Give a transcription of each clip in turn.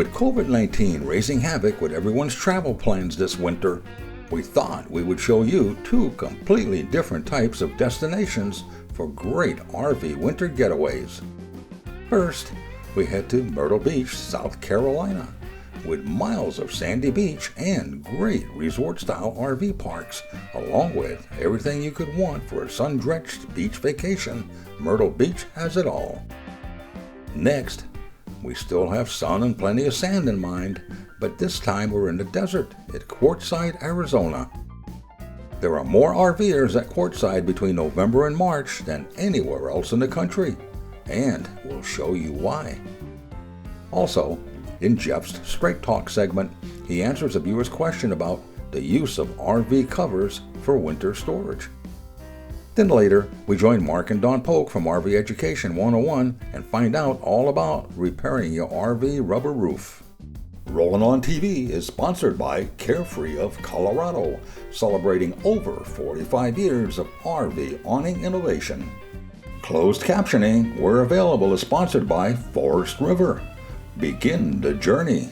With COVID-19 raising havoc with everyone's travel plans this winter, we thought we would show you two completely different types of destinations for great RV winter getaways. First, we head to Myrtle Beach, South Carolina, with miles of sandy beach and great resort-style RV parks, along with everything you could want for a sun-drenched beach vacation. Myrtle Beach has it all. Next, we still have sun and plenty of sand in mind, but this time we're in the desert at Quartzsite, Arizona. There are more RVers at Quartzsite between November and March than anywhere else in the country, and we'll show you why. Also, in Jeff's Straight Talk segment, he answers a viewer's question about the use of RV covers for winter storage. Then later, we join Mark and Don Polk from RV Education 101 and find out all about repairing your RV rubber roof. Rollin on TV is sponsored by Carefree of Colorado, celebrating over 45 years of RV awning innovation. Closed captioning, where available, is sponsored by Forest River. Begin the journey.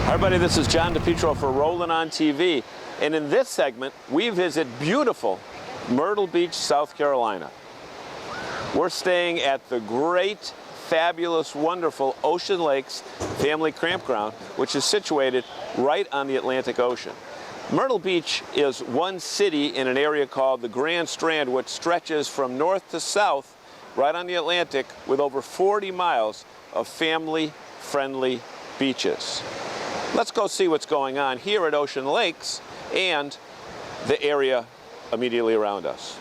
Hi everybody, this is John DePietro for Rollin on TV, and in this segment we visit beautiful Myrtle Beach, South Carolina. We're staying at the great, fabulous, wonderful Ocean Lakes Family Campground, which is situated right on the Atlantic Ocean. Myrtle Beach is one city in an area called the Grand Strand, which stretches from north to south right on the Atlantic with over 40 miles of family-friendly beaches. Let's go see what's going on here at Ocean Lakes and the area immediately around us.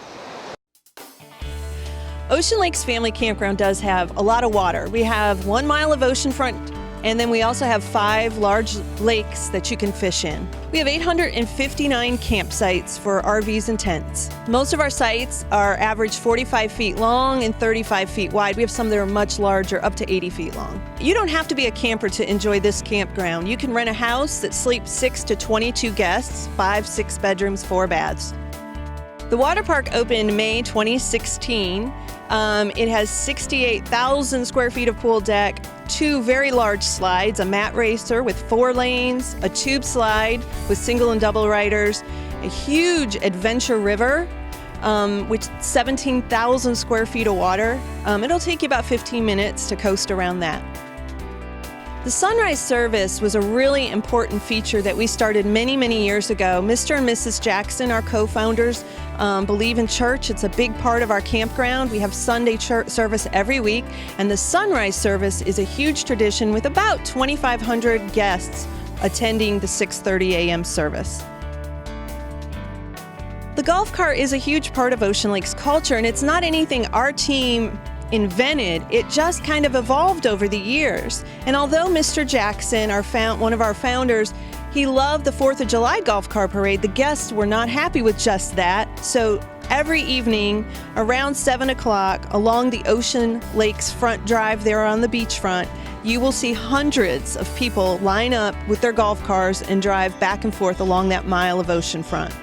Ocean Lakes Family Campground does have a lot of water. We have 1 mile of oceanfront, and then we also have 5 large lakes that you can fish in. We have 859 campsites for RVs and tents. Most of our sites are average 45 feet long and 35 feet wide. We have some that are much larger, up to 80 feet long. You don't have to be a camper to enjoy this campground. You can rent a house that sleeps 6 to 22 guests, 5-6 bedrooms, 4 baths. The water park opened May 2016. It has 68,000 square feet of pool deck, 2 very large slides, a mat racer with 4 lanes, a tube slide with single and double riders, a huge adventure river, which 17,000 square feet of water. It'll take you about 15 minutes to coast around that. The sunrise service was a really important feature that we started many, many years ago. Mr. and Mrs. Jackson, our co-founders, believe in church. It's a big part of our campground. We have Sunday church service every week, and the sunrise service is a huge tradition with about 2,500 guests attending the 6:30 a.m. service. The golf cart is a huge part of Ocean Lakes culture, and it's not anything our team invented. It just kind of evolved over the years. And although Mr. Jackson, one of our founders, he loved the 4th of July golf cart parade, the guests were not happy with just that. So every evening around 7 o'clock along the Ocean Lakes front drive there on the beachfront, you will see hundreds of people line up with their golf cars and drive back and forth along that mile of oceanfront.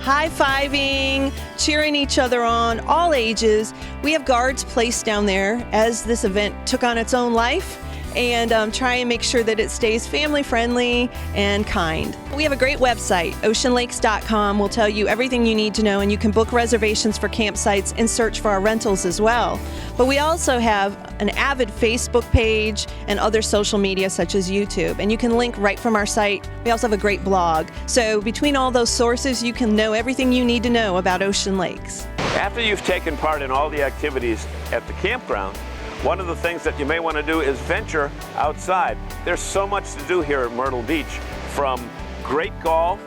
High-fiving, cheering each other on, all ages. We have guards placed down there as this event took on its own life, and try and make sure that it stays family-friendly and kind. We have a great website, oceanlakes.com. Will tell you everything you need to know, and you can book reservations for campsites and search for our rentals as well. But we also have an avid Facebook page and other social media such as YouTube, and you can link right from our site. We also have a great blog. So between all those sources, you can know everything you need to know about Ocean Lakes. After you've taken part in all the activities at the campground, one of the things that you may want to do is venture outside. There's so much to do here at Myrtle Beach, from great golf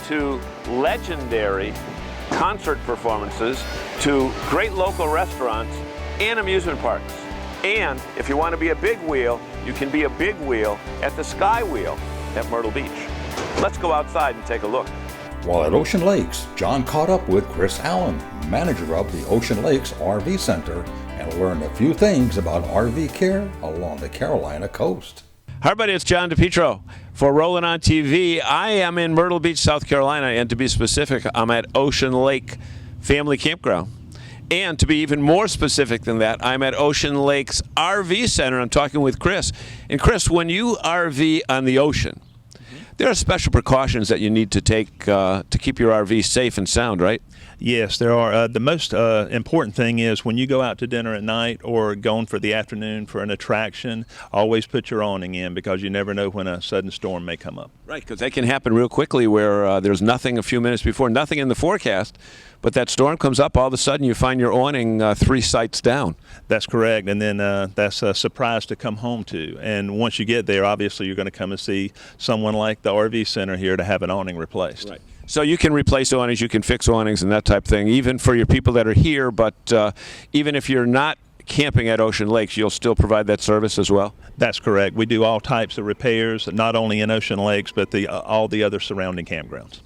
to legendary concert performances to great local restaurants and amusement parks. And if you want to be a big wheel, you can be a big wheel at the Sky Wheel at Myrtle Beach. Let's go outside and take a look. While at Ocean Lakes, John caught up with Chris Allen, manager of the Ocean Lakes RV Center, and learned a few things about RV care along the Carolina coast. Hi everybody, it's John DePietro for Rollin on TV. I am in Myrtle Beach, South Carolina, and to be specific, I'm at Ocean Lake Family Campground. And to be even more specific than that, I'm at Ocean Lake's RV Center. I'm talking with Chris. And Chris, when you RV on the ocean, there are special precautions that you need to take to keep your RV safe and sound, right? Yes, there are. The most important thing is when you go out to dinner at night or going for the afternoon for an attraction, always put your awning in, because you never know when a sudden storm may come up. Right, because that can happen real quickly where there's nothing a few minutes before, nothing in the forecast, but that storm comes up, all of a sudden you find your awning 3 sites down. That's correct, and then that's a surprise to come home to. And once you get there, obviously you're going to come and see someone like the RV Center here to have an awning replaced. Right. So you can replace awnings, you can fix awnings and that type of thing, even for your people that are here, but even if you're not camping at Ocean Lakes, you'll still provide that service as well? That's correct. We do all types of repairs, not only in Ocean Lakes, but all the other surrounding campgrounds.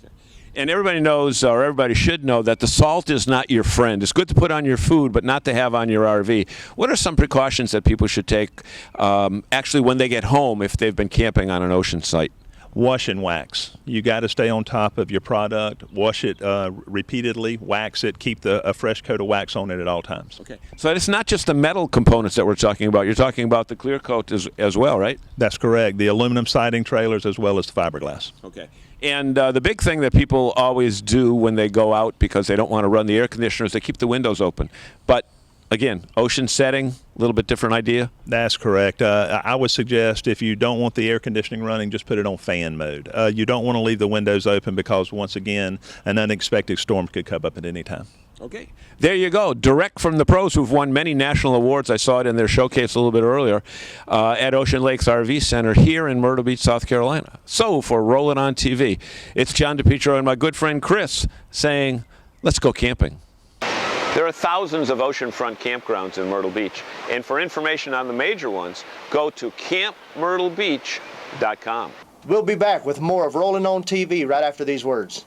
And everybody knows, or everybody should know, that the salt is not your friend. It's good to put on your food, but not to have on your RV. What are some precautions that people should take actually when they get home if they've been camping on an ocean site? Wash and wax. You got to stay on top of your product. Wash it repeatedly, wax it, keep a fresh coat of wax on it at all times. Okay. So it's not just the metal components that we're talking about. You're talking about the clear coat as well, right? That's correct. The aluminum siding trailers as well as the fiberglass. Okay. And the big thing that people always do when they go out, because they don't want to run the air conditioners, they keep the windows open. But again, ocean setting, a little bit different idea? That's correct. I would suggest if you don't want the air conditioning running, just put it on fan mode. You don't want to leave the windows open because, once again, an unexpected storm could come up at any time. Okay. There you go. Direct from the pros who've won many national awards. I saw it in their showcase a little bit earlier at Ocean Lakes RV Center here in Myrtle Beach, South Carolina. So for Rollin on TV, it's John DePietro and my good friend Chris saying, let's go camping. There are thousands of oceanfront campgrounds in Myrtle Beach, and for information on the major ones, go to campmyrtlebeach.com. We'll be back with more of Rollin on TV right after these words.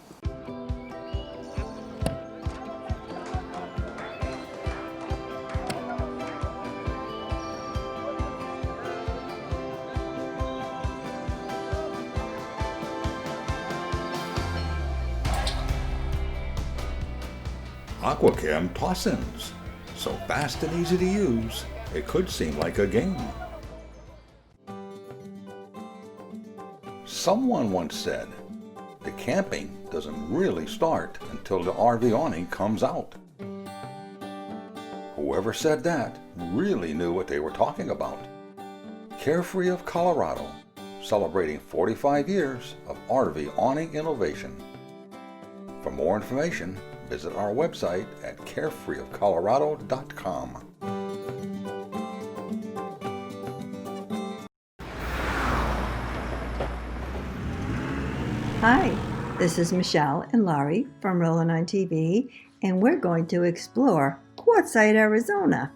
Aquacam toss-ins. So fast and easy to use, it could seem like a game. Someone once said, the camping doesn't really start until the RV awning comes out. Whoever said that really knew what they were talking about. Carefree of Colorado, celebrating 45 years of RV awning innovation. For more information, visit our website at carefreeofcolorado.com. Hi, this is Michelle and Laurie from Rollin on TV, and we're going to explore Quartzsite, Arizona.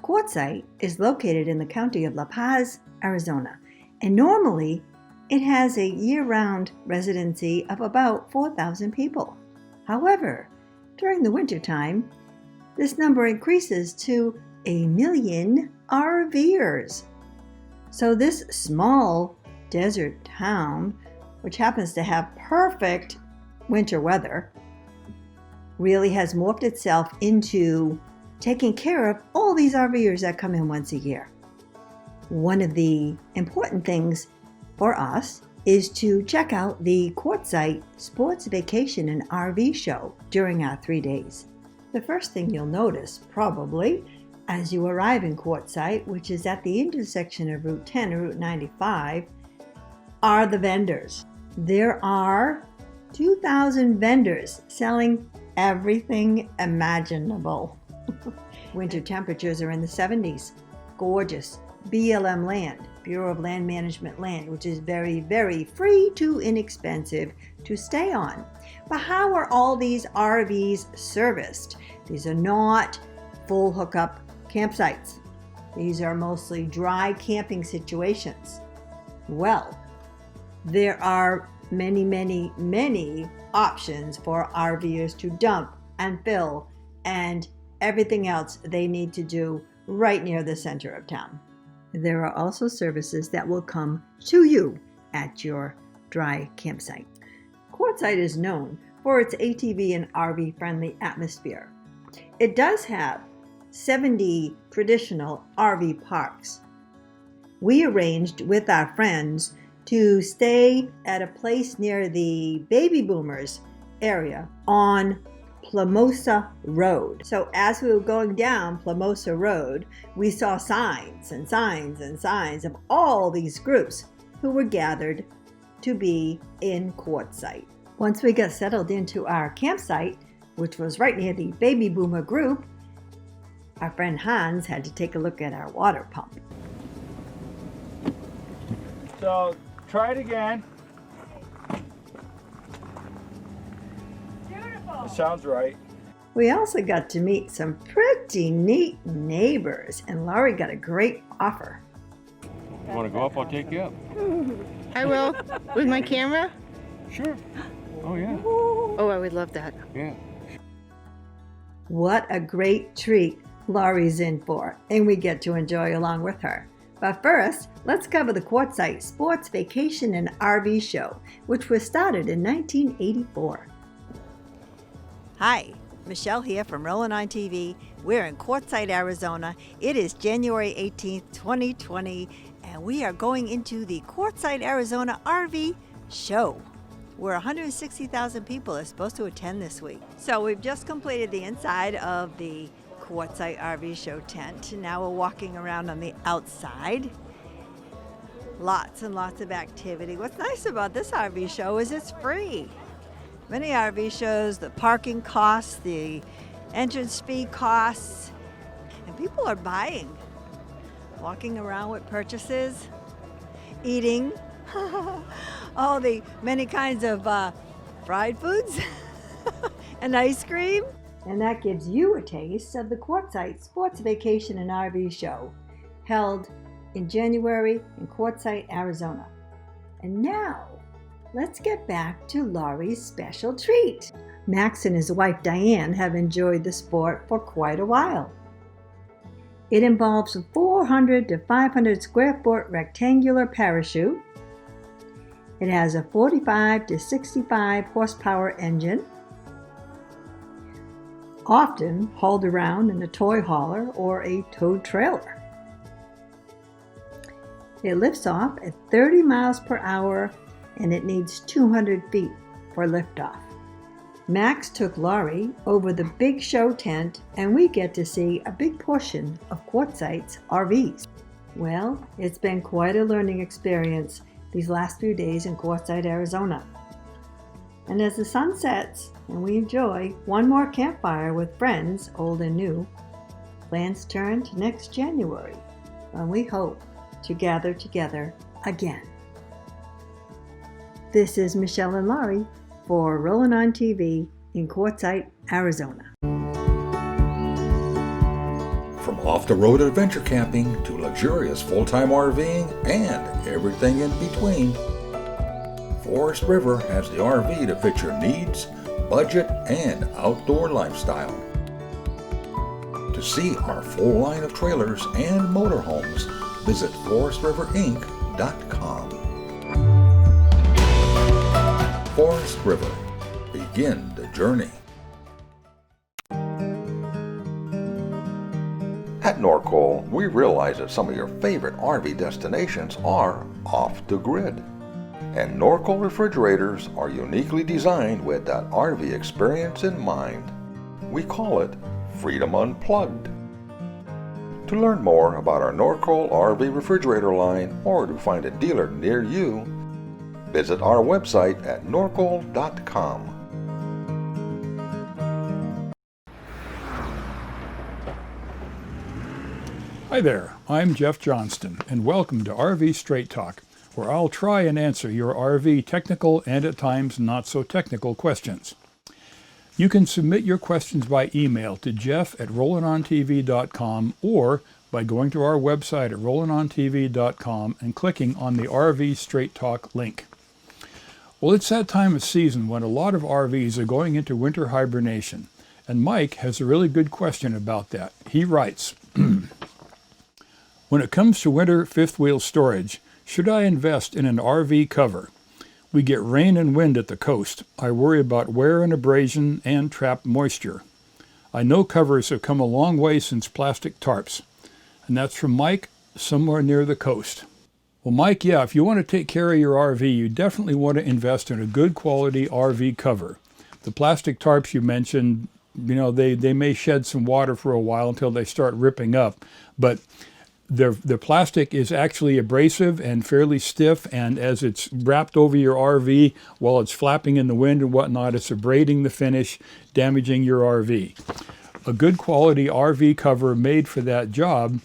Quartzsite is located in the county of La Paz, Arizona, and normally it has a year-round residency of about 4,000 people. However, during the wintertime, this number increases to 1 million RVers. So this small desert town, which happens to have perfect winter weather, really has morphed itself into taking care of all these RVers that come in once a year. One of the important things for us is to check out the Quartzsite Sports Vacation and RV Show during our 3 days. The first thing you'll notice, probably, as you arrive in Quartzsite, which is at the intersection of Route 10 and Route 95, are the vendors. There are 2,000 vendors selling everything imaginable. Winter temperatures are in the 70s. Gorgeous. BLM land, Bureau of Land Management land, which is very, very free to inexpensive to stay on. But how are all these RVs serviced? These are not full hookup campsites. These are mostly dry camping situations. Well, there are many, many, many options for RVers to dump and fill and everything else they need to do right near the center of town. There are also services that will come to you at your dry campsite. Quartzsite is known for its ATV and RV friendly atmosphere. It does have 70 traditional RV parks. We arranged with our friends to stay at a place near the Baby Boomers area on Plamosa Road. So as we were going down Plamosa Road, we saw signs and signs and signs of all these groups who were gathered to be in Quartzsite. Once we got settled into our campsite, which was right near the Baby Boomer group, our friend Hans had to take a look at our water pump. So try it again. Beautiful. It sounds right. We also got to meet some pretty neat neighbors, and Laurie got a great offer. You want to go up? I'll take you up. I will. With my camera? Sure. Oh, yeah. Oh, I would love that. Yeah. What a great treat Laurie's in for, and we get to enjoy along with her. But first, let's cover the Quartzsite Sports Vacation and RV Show, which was started in 1984. Hi, Michelle here from Rollin on TV. We're in Quartzsite, Arizona. It is January 18th, 2020, and we are going into the Quartzsite Arizona RV Show, where 160,000 people are supposed to attend this week. So we've just completed the inside of the Quartzsite RV Show tent. Now we're walking around on the outside. Lots and lots of activity. What's nice about this RV show is it's free. Many RV shows, the parking costs, the entrance fee costs, and people are buying, walking around with purchases, eating, all the many kinds of fried foods and ice cream. And that gives you a taste of the Quartzsite Sports Vacation and RV Show, held in January in Quartzsite, Arizona. And now, let's get back to Laurie's special treat. Max and his wife Diane have enjoyed the sport for quite a while. It involves a 400 to 500 square foot rectangular parachute. It has a 45 to 65 horsepower engine, often hauled around in a toy hauler or a towed trailer. It lifts off at 30 miles per hour and it needs 200 feet for liftoff. Max took Laurie over the big show tent and we get to see a big portion of Quartzsite's RVs. Well, it's been quite a learning experience these last few days in Quartzsite, Arizona. And as the sun sets and we enjoy one more campfire with friends, old and new, plans turn to next January, when we hope to gather together again. This is Michelle and Laurie for Rollin on TV in Quartzsite, Arizona. From off-the-road adventure camping to luxurious full-time RVing and everything in between, Forest River has the RV to fit your needs, budget, and outdoor lifestyle. To see our full line of trailers and motorhomes, visit forestriverinc.com. Forest River. Begin the journey. At Norcol, we realize that some of your favorite RV destinations are off the grid. And Norcol refrigerators are uniquely designed with that RV experience in mind. We call it Freedom Unplugged. To learn more about our Norcol RV refrigerator line or to find a dealer near you, visit our website at norcol.com. Hi there, I'm Jeff Johnston, and welcome to RV Straight Talk, where I'll try and answer your RV technical and at times not so technical questions. You can submit your questions by email to jeff@rollinontv.com or by going to our website at rollinontv.com and clicking on the RV Straight Talk link. Well, it's that time of season when a lot of RVs are going into winter hibernation, and Mike has a really good question about that. He writes, when it comes to winter fifth wheel storage, should I invest in an RV cover? We get rain and wind at the coast. I worry about wear and abrasion and trapped moisture. I know covers have come a long way since plastic tarps. And that's from Mike, somewhere near the coast. Well, Mike, yeah, if you want to take care of your RV, you definitely want to invest in a good quality RV cover. The plastic tarps you mentioned, you know, they may shed some water for a while until they start ripping up, but the plastic is actually abrasive and fairly stiff, and as it's wrapped over your RV while it's flapping in the wind and whatnot, it's abrading the finish, damaging your RV. A good quality RV cover made for that job,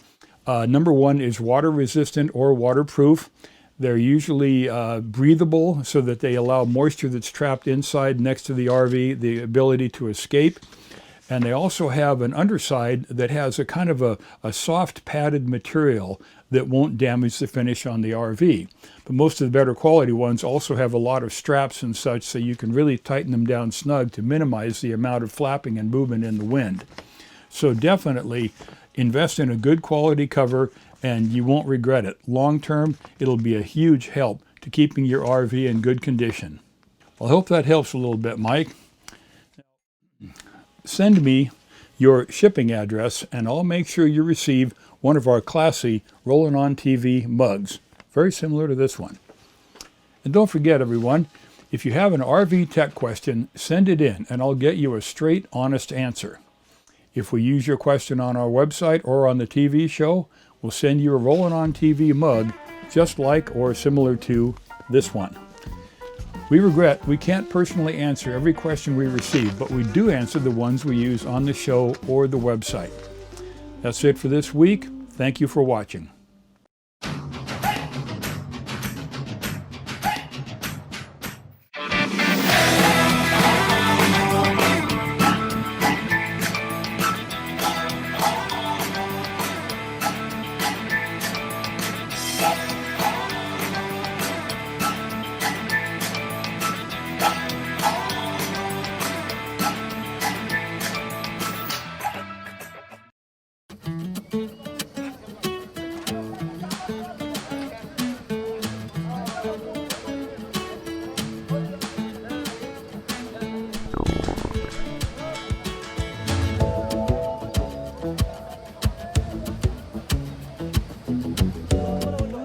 number one, is water resistant or waterproof. They're usually breathable so that they allow moisture that's trapped inside next to the RV the ability to escape. And they also have an underside that has a kind of a soft padded material that won't damage the finish on the RV. But most of the better quality ones also have a lot of straps and such, so you can really tighten them down snug to minimize the amount of flapping and movement in the wind. So definitely invest in a good quality cover and you won't regret it. Long term, it'll be a huge help to keeping your RV in good condition. Well, I hope that helps a little bit, Mike. Send me your shipping address and I'll make sure you receive one of our classy Rollin on TV mugs, very similar to this one. And don't forget, everyone, if you have an RV tech question, send it in and I'll get you a straight, honest answer. If we use your question on our website or on the TV show, we'll send you a Rollin on TV mug just like or similar to this one. We regret we can't personally answer every question we receive, but we do answer the ones we use on the show or the website. That's it for this week. Thank you for watching.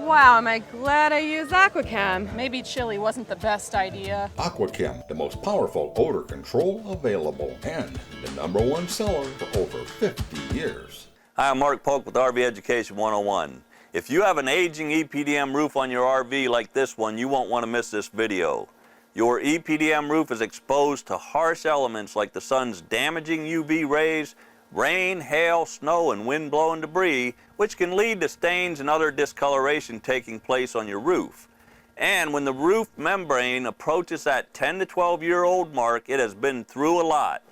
Wow, am I glad I used Aquachem. Maybe chili wasn't the best idea. Aquachem, the most powerful odor control available, and the #1 seller for over 50 years. Hi, I'm Mark Polk with RV Education 101. If you have an aging EPDM roof on your RV like this one, you won't want to miss this video. Your EPDM roof is exposed to harsh elements like the sun's damaging UV rays, rain, hail, snow, and wind-blown debris, which can lead to stains and other discoloration taking place on your roof. And when the roof membrane approaches that 10 to 12-year-old mark, it has been through a lot.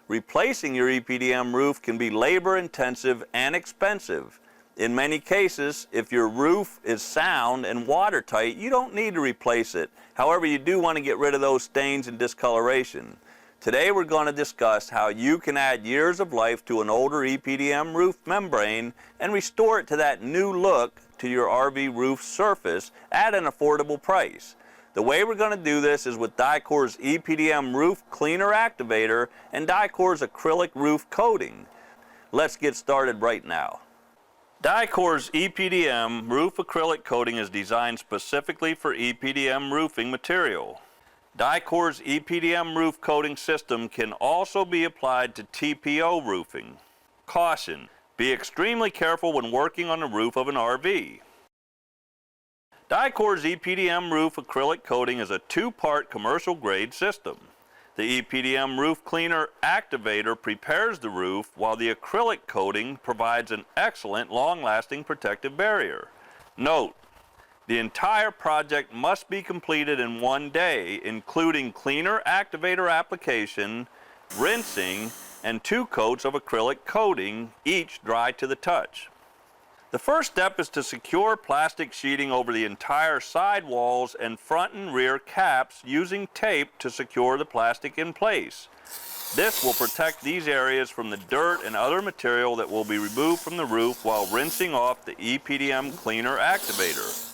Replacing your EPDM roof can be labor-intensive and expensive. In many cases, if your roof is sound and watertight, you don't need to replace it. However, you do want to get rid of those stains and discoloration. Today we're going to discuss how you can add years of life to an older EPDM roof membrane and restore it to that new look to your RV roof surface at an affordable price. The way we're going to do this is with Dycor's EPDM Roof Cleaner Activator and Dycor's acrylic roof coating. Let's get started right now. Dycor's EPDM Roof Acrylic Coating is designed specifically for EPDM roofing material. Dycor's EPDM roof coating system can also be applied to TPO roofing. Caution: be extremely careful when working on the roof of an RV. Dycor's EPDM roof acrylic coating is a two-part commercial grade system. The EPDM Roof Cleaner Activator prepares the roof, while the acrylic coating provides an excellent long-lasting protective barrier. Note: the entire project must be completed in one day, including cleaner activator application, rinsing, and 2 coats of acrylic coating, each dry to the touch. The first step is to secure plastic sheeting over the entire side walls and front and rear caps using tape to secure the plastic in place. This will protect these areas from the dirt and other material that will be removed from the roof while rinsing off the EPDM Cleaner Activator.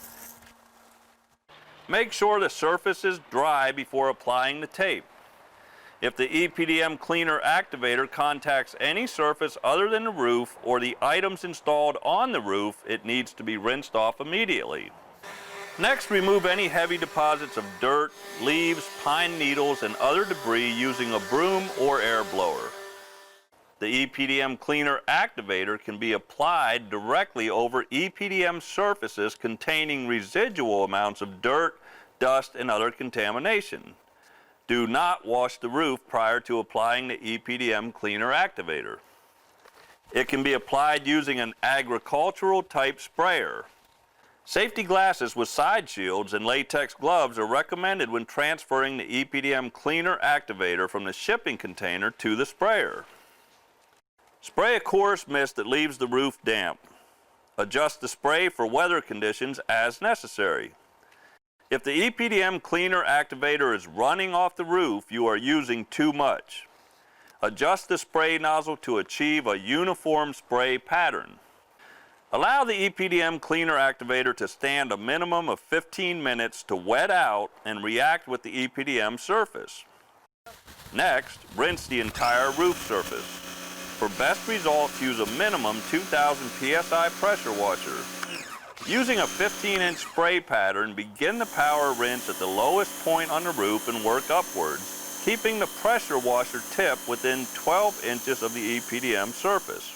Make sure the surface is dry before applying the tape. If the EPDM Cleaner Activator contacts any surface other than the roof or the items installed on the roof, it needs to be rinsed off immediately. Next, remove any heavy deposits of dirt, leaves, pine needles, and other debris using a broom or air blower. The EPDM Cleaner Activator can be applied directly over EPDM surfaces containing residual amounts of dirt, dust, and other contamination. Do not wash the roof prior to applying the EPDM Cleaner Activator. It can be applied using an agricultural type sprayer. Safety glasses with side shields and latex gloves are recommended when transferring the EPDM Cleaner Activator from the shipping container to the sprayer. Spray a coarse mist that leaves the roof damp. Adjust the spray for weather conditions as necessary. If the EPDM Cleaner Activator is running off the roof, you are using too much. Adjust the spray nozzle to achieve a uniform spray pattern. Allow the EPDM Cleaner Activator to stand a minimum of 15 minutes to wet out and react with the EPDM surface. Next, rinse the entire roof surface. For best results, use a minimum 2,000 psi pressure washer. Using a 15-inch spray pattern, begin the power rinse at the lowest point on the roof and work upwards, keeping the pressure washer tip within 12 inches of the EPDM surface.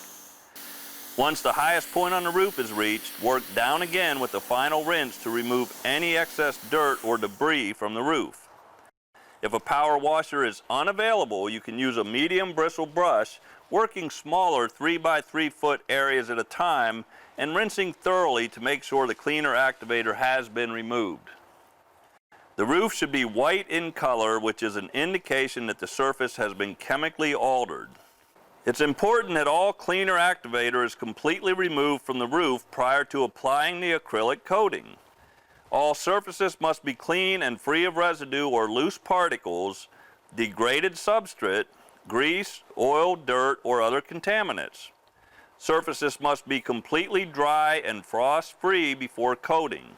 Once the highest point on the roof is reached, work down again with the final rinse to remove any excess dirt or debris from the roof. If a power washer is unavailable, you can use a medium bristle brush, working smaller 3x3 foot areas at a time and rinsing thoroughly to make sure the cleaner activator has been removed. The roof should be white in color, which is an indication that the surface has been chemically altered. It's important that all cleaner activator is completely removed from the roof prior to applying the acrylic coating. All surfaces must be clean and free of residue or loose particles, degraded substrate, grease, oil, dirt, or other contaminants. Surfaces must be completely dry and frost-free before coating.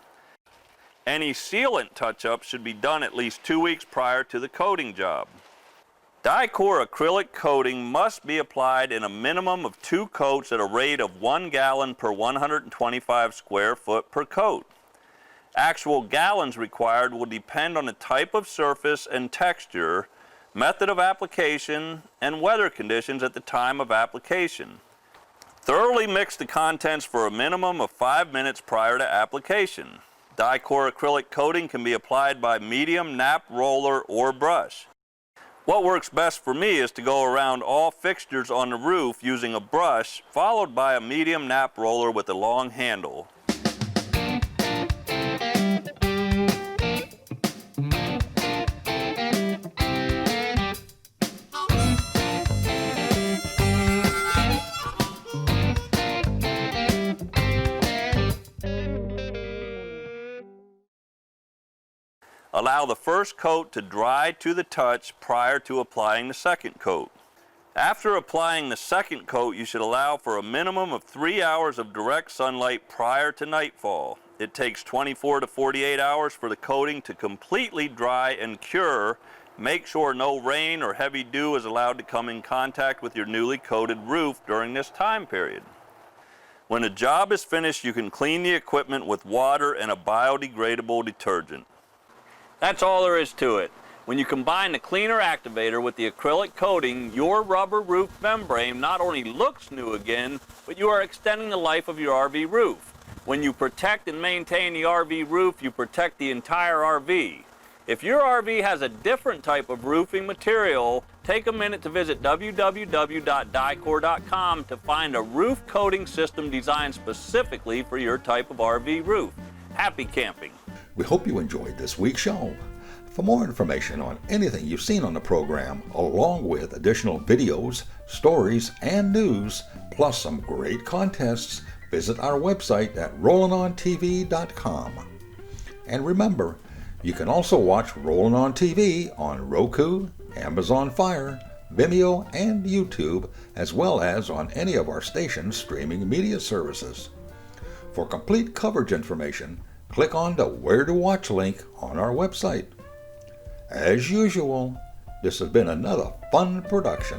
Any sealant touch-ups should be done at least 2 weeks prior to the coating job. Dicor acrylic coating must be applied in a minimum of 2 coats at a rate of 1 gallon per 125 square foot per coat. Actual gallons required will depend on the type of surface and texture, method of application, and weather conditions at the time of application. Thoroughly mix the contents for a minimum of 5 minutes prior to application. Dicor acrylic coating can be applied by medium nap roller or brush. What works best for me is to go around all fixtures on the roof using a brush, followed by a medium nap roller with a long handle. Allow the first coat to dry to the touch prior to applying the second coat. After applying the second coat, you should allow for a minimum of 3 hours of direct sunlight prior to nightfall. It takes 24 to 48 hours for the coating to completely dry and cure. Make sure no rain or heavy dew is allowed to come in contact with your newly coated roof during this time period. When the job is finished, you can clean the equipment with water and a biodegradable detergent. That's all there is to it. When you combine the cleaner activator with the acrylic coating, your rubber roof membrane not only looks new again, but you are extending the life of your RV roof. When you protect and maintain the RV roof, you protect the entire RV. If your RV has a different type of roofing material, take a minute to visit www.dicor.com to find a roof coating system designed specifically for your type of RV roof. Happy camping! We hope you enjoyed this week's show. For more information on anything you've seen on the program, along with additional videos, stories, and news, plus some great contests, visit our website at rollinontv.com. And remember, you can also watch Rollin' on TV on Roku, Amazon Fire, Vimeo, and YouTube, as well as on any of our station's streaming media services. For complete coverage information, click on the Where to Watch link on our website. As usual, This has been another fun production.